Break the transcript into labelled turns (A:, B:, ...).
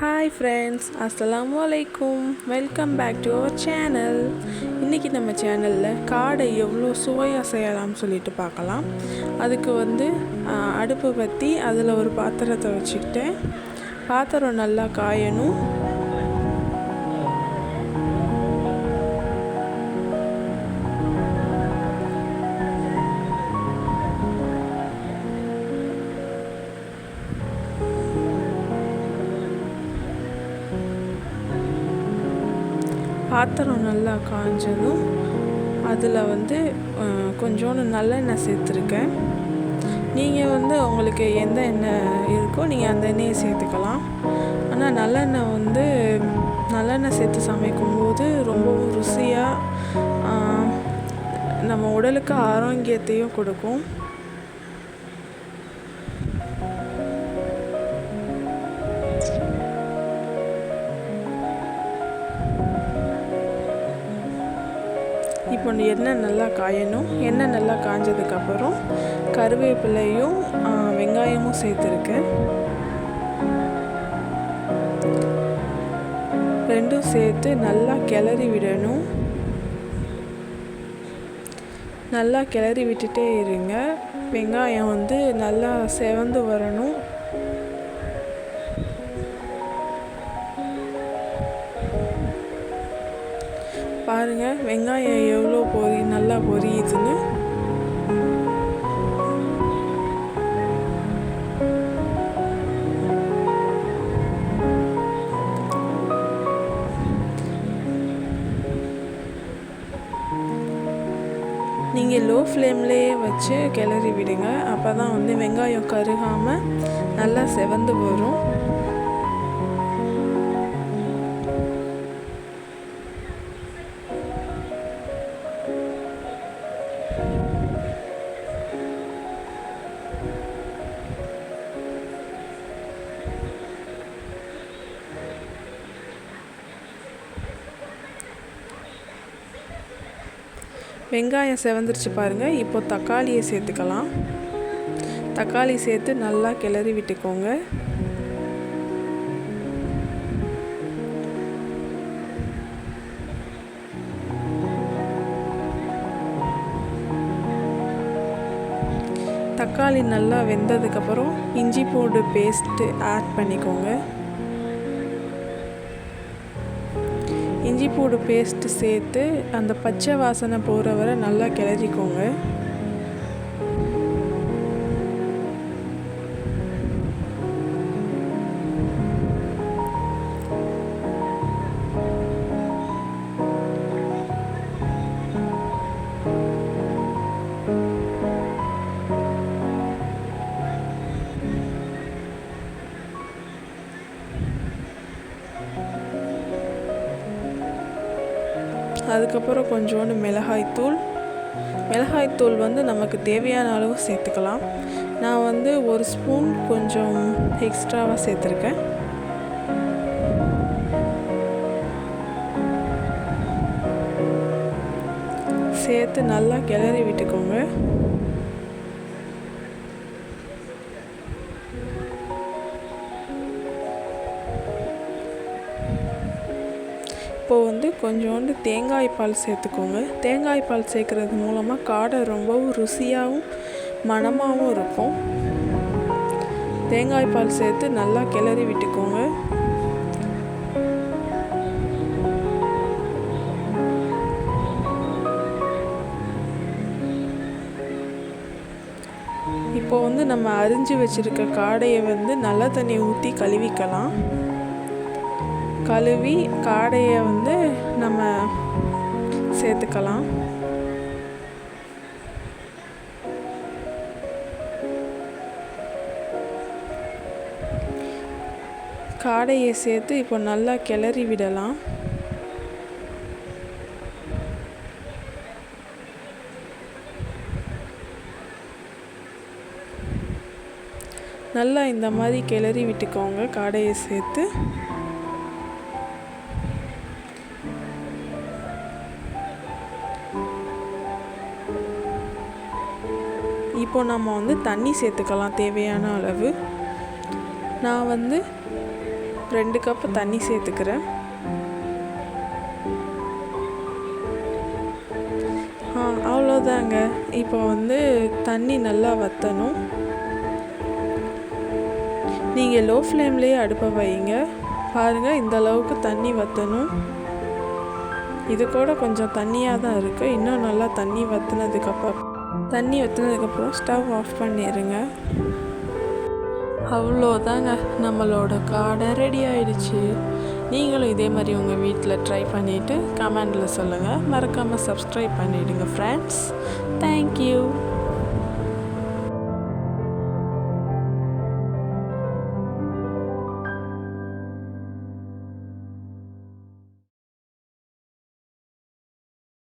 A: Hi friends, அஸ்ஸலாமு அலைக்கும். Welcome back to our channel. இன்றைக்கி நம்ம சேனலில் காடை எவ்வளோ சுவையாக செய்யலாம்னு சொல்லிட்டு பார்க்கலாம். அதுக்கு அடுப்பு பற்றி அதில் ஒரு பாத்திரத்தை வச்சுக்கிட்டேன். பாத்திரம் நல்லா காயணும். பாத்திரம் நல்லா காஞ்சதும் அதில் கொஞ்சோண்டு நல்லெண்ணெய் சேர்த்துருக்கேன். நீங்கள் உங்களுக்கு எந்த எண்ணெய் இருக்கோ நீங்கள் அந்த எண்ணெயை சேர்த்துக்கலாம். ஆனால் நல்லெண்ணெய் சேர்த்து சமைக்கும்போது ரொம்பவும் ருசியாக நம்ம உடலுக்கு ஆரோக்கியத்தையும் கொடுக்கும். இப்போ எண்ணெய் நல்லா காயணும். எண்ணெய் நல்லா காஞ்சதுக்கப்புறம் கருவேப்பிலையும் வெங்காயமும் சேர்த்துருக்கேன். ரெண்டும் சேர்த்து நல்லா கிளறி விடணும். நல்லா கிளறி விட்டுட்டே இருங்க. வெங்காயம் நல்லா செவந்து வரணும். பாருங்கள், வெங்காயம் எவ்வளோ நல்லா பொரியுதுன்னு. நீங்கள் லோ ஃப்ளேம்லேயே வச்சு கிளறி விடுங்க. அப்போ தான் வெங்காயம் கருகாமல் நல்லா செவந்து வரும். வெங்காயம் செவந்துருச்சு பாருங்கள். இப்போ தக்காளியை சேர்த்துக்கலாம். தக்காளி சேர்த்து நல்லா கிளறி விட்டுக்கோங்க. தக்காளி நல்லா வெந்ததுக்கப்புறம் இஞ்சி பூண்டு பேஸ்ட்டு ஆட் பண்ணிக்கோங்க. இஞ்சி பூண்டு பேஸ்ட்டு சேர்த்து அந்த பச்சை வாசனை போகிற வரை நல்லா கிளறிக்கோங்க. அதுக்கப்புறம் கொஞ்சோண்டு மிளகாய்த்தூள் நமக்கு தேவையான அளவு சேர்த்துக்கலாம். நான் ஒரு ஸ்பூன் கொஞ்சம் எக்ஸ்ட்ராவாக சேர்த்துருக்கேன். சேர்த்து நல்லா கிளறி விட்டுக்கோங்க. இப்போது கொஞ்சோண்டு தேங்காய் பால் சேர்த்துக்கோங்க. தேங்காய் பால் சேர்க்குறது மூலமாக காடை ரொம்பவும் ருசியாகவும் மணமாகவும் இருக்கும். தேங்காய் பால் சேர்த்து நல்லா கிளறி விட்டுக்கோங்க. இப்போ நம்ம அரிஞ்சு வச்சுருக்க காடையை நல்ல தண்ணி ஊற்றி கழுவிக்கலாம். கழுவி காடையை நம்ம சேர்த்துக்கலாம். காடையை சேர்த்து இப்போ நல்லா கிளறி விடலாம். நல்லா இந்த மாதிரி கிளறி விட்டுக்கோங்க காடையை சேர்த்து. இப்போ நம்ம தண்ணி சேர்த்துக்கலாம் தேவையான அளவு. நான் 2 கப்பு தண்ணி சேர்த்துக்கிறேன். அவ்வளோதாங்க. இப்போ வந்து தண்ணி நல்லா வற்றணும். நீங்கள் லோ ஃப்ளேம்லேயே அடுப்பை வைங்க. பாருங்கள், இந்த அளவுக்கு தண்ணி வற்றணும். இது கூட கொஞ்சம் தண்ணியாக தான் இருக்குது. இன்னும் நல்லா தண்ணி வற்றினதுக்கப்புறம் ஸ்டவ் ஆஃப் பண்ணிடுங்க. அவ்வளோதாங்க, நம்மளோட காடை ரெடி ஆயிடுச்சு. நீங்களும் இதே மாதிரி உங்கள் வீட்டில் ட்ரை பண்ணிவிட்டு கமெண்டில் சொல்லுங்கள். மறக்காமல் சப்ஸ்கிரைப் பண்ணிவிடுங்க ஃப்ரெண்ட்ஸ்.